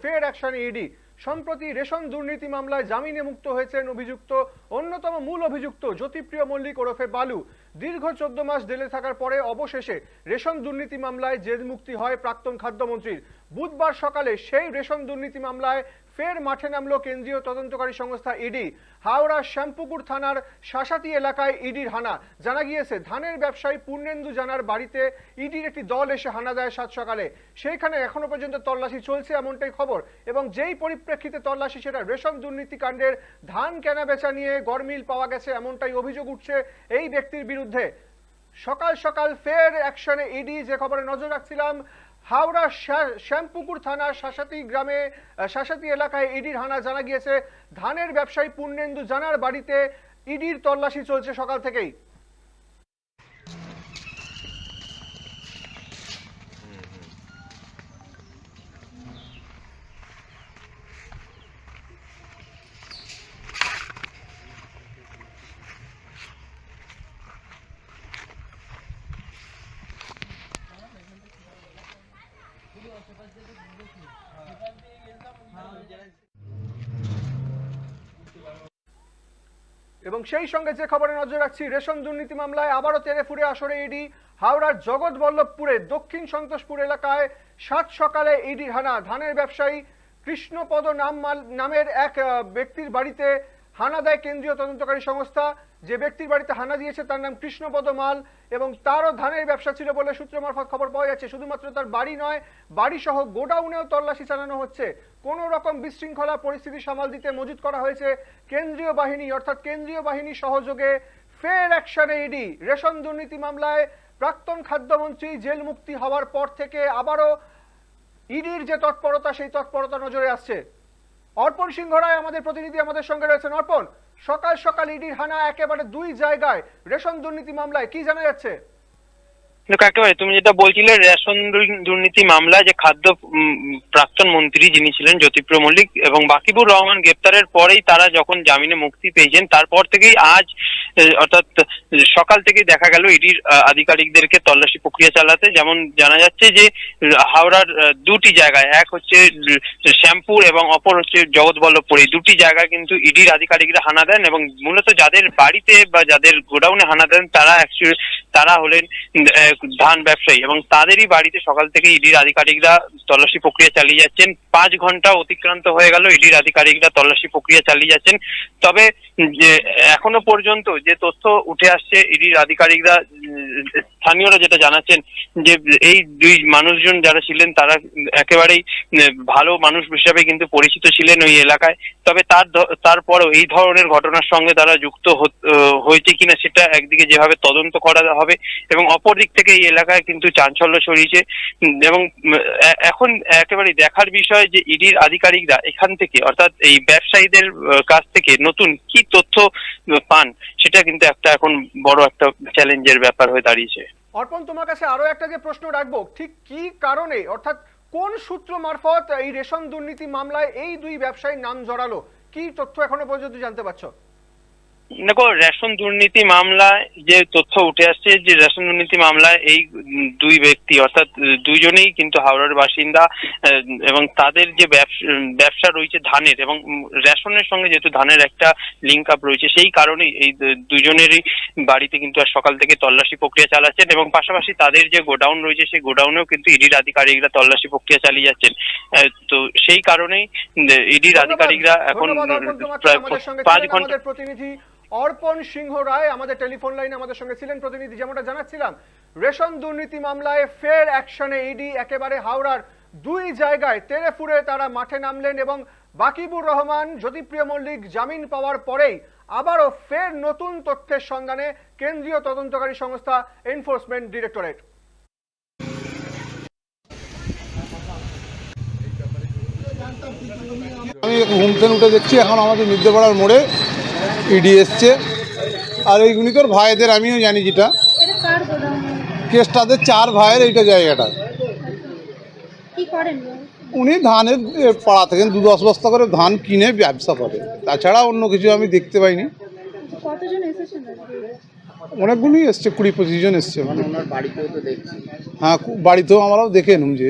ফের অ্যাকশনে ইডি। সম্প্রতি রেশন দুর্নীতি মামলায় জামিনে মুক্ত হয়েছেন অভিযুক্ত অন্যতম মূল অভিযুক্ত জ্যোতিপ্রিয় মল্লিক ওরফে বালু। দীর্ঘ 14 মাস জেলে থাকার পরে অবশেষে রেশন দুর্নীতি মামলায় জেল মুক্তি হয় প্রাক্তন খাদ্যমন্ত্রীর। বুধবার সকালে সেই রেশন দুর্নীতি মামলায় ফের মাঠে নামলো কেন্দ্রীয় তদন্তকারী সংস্থা ইডি। হাওড়া শ্যামপুকুর থানার শাসাতি এলাকায় ইডির হানা। জানা গিয়েছে ধানের ব্যবসায়ী পূর্ণেন্দু জানার বাড়িতে ইডির একটি দল এসে হানা দেয় সাত সকালে। সেইখানে এখনো পর্যন্ত তল্লাশি চলছে এমনটাই খবর, এবং যেই পরিপ্রেক্ষিতে তল্লাশি সেটা রেশন দুর্নীতি কাণ্ডের ধান কেনা বেচা নিয়ে গরমিল পাওয়া গেছে এমনটাই অভিযোগ উঠছে এই ব্যক্তির বিরুদ্ধে। সকাল সকাল ফের অ্যাকশনে ইডি। যে খবরে নজর রাখছিলাম, হাওড়া শ্যামপুকুর থানার শাসাতি এলাকায় ইডির হানা। জানা গিয়েছে ধানের ব্যবসায়ী পূর্ণেন্দু জানার বাড়িতে ইডির তল্লাশি চলছে সকাল থেকেই। এবং সেই সঙ্গে যে খবরে নজর রাখছি, রেশন দুর্নীতি মামলায় আবারও তেরে ফুরে আসরে ইডি। হাওড়ার জগৎবল্লভপুরে দক্ষিণ সন্তোষপুর এলাকায় সাত সকালে ইডির হানা। ধানের ব্যবসায়ী কৃষ্ণপদ নামের এক ব্যক্তির বাড়িতে হানা দেয় কেন্দ্রীয় তদন্তকারী সংস্থা। যে ব্যক্তির বাড়িতে হানা দিয়েছে তার নাম কৃষ্ণপদ মাল, এবং তারও ধানের ব্যবসা ছিল বলে সূত্র মারফত খবর পাওয়া যাচ্ছে। শুধুমাত্র তার বাড়ি নয়, বাড়ি সহ গোডাউনেও তল্লাশি চালানো হচ্ছে। কোনো রকম বিশৃঙ্খলা পরিস্থিতি সামাল দিতে মজুত করা হয়েছে কেন্দ্রীয় বাহিনী, অর্থাৎ কেন্দ্রীয় বাহিনী সহযোগে ফের অ্যাকশনে ইডি। রেশন দুর্নীতি মামলায় প্রাক্তন খাদ্যমন্ত্রী জেল মুক্তি হওয়ার পর থেকে আবারও ইডির যে তৎপরতা, সেই তৎপরতা নজরে আসছে। অর্পণ সিংহ রায় আমাদের প্রতিনিধি আমাদের সঙ্গে রয়েছেন। অর্পণ, সকাল সকাল ইডির হানা একেবারে দুই জায়গায় রেশন দুর্নীতি মামলায়, কি জানা যাচ্ছে? একেবারে তুমি যেটা বলছিলে, রেশন দুর্নীতি মামলায় যে খাদ্য প্রাক্তন মন্ত্রী যিনি ছিলেন জ্যোতিপ্রিয় মল্লিক এবং বাকিবুর রহমান গ্রেপ্তারের পরেই তারা যখন জামিনে মুক্তি পেয়েছেন, তারপর থেকেই আজ অর্থাৎ সকাল থেকেই দেখা গেল ইডির আধিকারিকদেরকে তল্লাশি প্রক্রিয়া চালাতে। যেমন জানা যাচ্ছে যে হাওড়ার দুটি জায়গায়, এক হচ্ছে শ্যামপুর এবং অপর হচ্ছে জগৎবল্লভপুর, এই দুটি জায়গায় কিন্তু ইডির আধিকারিকরা হানা দেন। এবং মূলত যাদের বাড়িতে বা যাদের গোডাউনে হানা দেন তারা হলেন ধান ব্যবসায়ী, এবং তাদেরই বাড়িতে সকাল থেকে ইডির আধিকারিকরা তল্লাশি প্রক্রিয়া চালিয়ে যাচ্ছেন। 5 ঘন্টা অতিক্রান্ত হয়ে গেল, ইডির আধিকারিকরা তল্লাশি প্রক্রিয়া চালিয়ে যাচ্ছেন। তবে যে এখনো পর্যন্ত যে তথ্য উঠে আসছে, ইডির আধিকারিকরা স্থানীয়রা যেটা জানাচ্ছেন যে এই দুই মানুষজন যারা ছিলেন তারা একেবারেই ভালো মানুষ হিসাবে কিন্তু পরিচিত ছিলেন ওই এলাকায়। তবে তারপরও এই ধরনের ঘটনার সঙ্গে তারা যুক্ত হয়েছে কিনা সেটা একদিকে যেভাবে তদন্ত করা হবে, এবং অপর দিক থেকে এই এলাকায় কিন্তু চাঞ্চল্য ছড়িয়েছে। এবং এখন একেবারে দেখার বিষয় যে ইডির আধিকারিকরা এখান থেকে, অর্থাৎ এই ব্যবসায়ীদের কাছ থেকে নতুন কি তথ্য পান, সেটা কিন্তু এখন বড় একটা চ্যালেঞ্জের ব্যাপার হয়ে দাঁড়িয়েছে। অর্পণ, তোমার কাছে আরো একটা যে প্রশ্ন রাখবো, ঠিক কি কারণে, অর্থাৎ কোন সূত্র মারফত এই রেশন দুর্নীতি মামলায় এই দুই ব্যবসায়ীর নাম জড়ালো, কি তথ্য এখনো পর্যন্ত জানতে পারছো? দেখো, রেশন দুর্নীতি মামলায় যে তথ্য উঠে আসছে, যে রেশন দুর্নীতি মামলায় এই দুই ব্যক্তি অর্থাৎ দুইজনেই কিন্তু হাওড়ার বাসিন্দা, এবং তাদের যে ব্যবসা রয়েছে ধানের, এবং রেশনের সঙ্গে যেহেতু ধানের একটা লিঙ্ক আপ রয়েছে, সেই কারণেই এই দুজনেরই বাড়িতে কিন্তু আর সকাল থেকে তল্লাশি প্রক্রিয়া চালাচ্ছেন। এবং পাশাপাশি তাদের যে গোডাউন রয়েছে সেই গোডাউনেও কিন্তু ইডির আধিকারিকরা তল্লাশি প্রক্রিয়া চালিয়ে যাচ্ছেন। তো সেই কারণেই ইডির আধিকারিকরা এখন প্রায় 5 ঘন্টা। প্রতিনিধি অর্পণ সিংহ রায় আমাদের টেলিফোন লাইনে আমাদের সঙ্গে ছিলেন। প্রতিনিধি, যেমনটা জানাচ্ছিলাম, রেশন দুর্নীতি মামলায় ফের অ্যাকশনে ইডি। একেবারে হাওড়ার দুই জায়গায় তেরে ফুরে তারা মাঠে নামলেন, এবং বাকিবুর রহমান, জ্যোতিপ্রিয় মল্লিক জামিন পাওয়ার পরেই আবারও ফের নতুন তথ্যের সন্ধানে কেন্দ্রীয় তদন্তকারী সংস্থা এনফোর্সমেন্ট ডিরেক্টরেট। আমি ঘুম থেকে উঠে দেখছি এখন আমাদের মির্জাপাড়ার মোড়ে ইডি এসছে, আর এইগুলি তোর ভাইদের আমিও জানি, যেটা কেস তাদের 4 ভাইয়ের এইটা জায়গাটা। উনি ধানের পাড়া থেকে 2-10 বস্তা করে ধান কিনে ব্যবসা করে, তাছাড়া অন্য কিছু আমি দেখতে পাইনি। অনেকগুলি এসছে, 20-25 জন এসছে। হ্যাঁ, বাড়িতেও আমরাও দেখে এলাম যে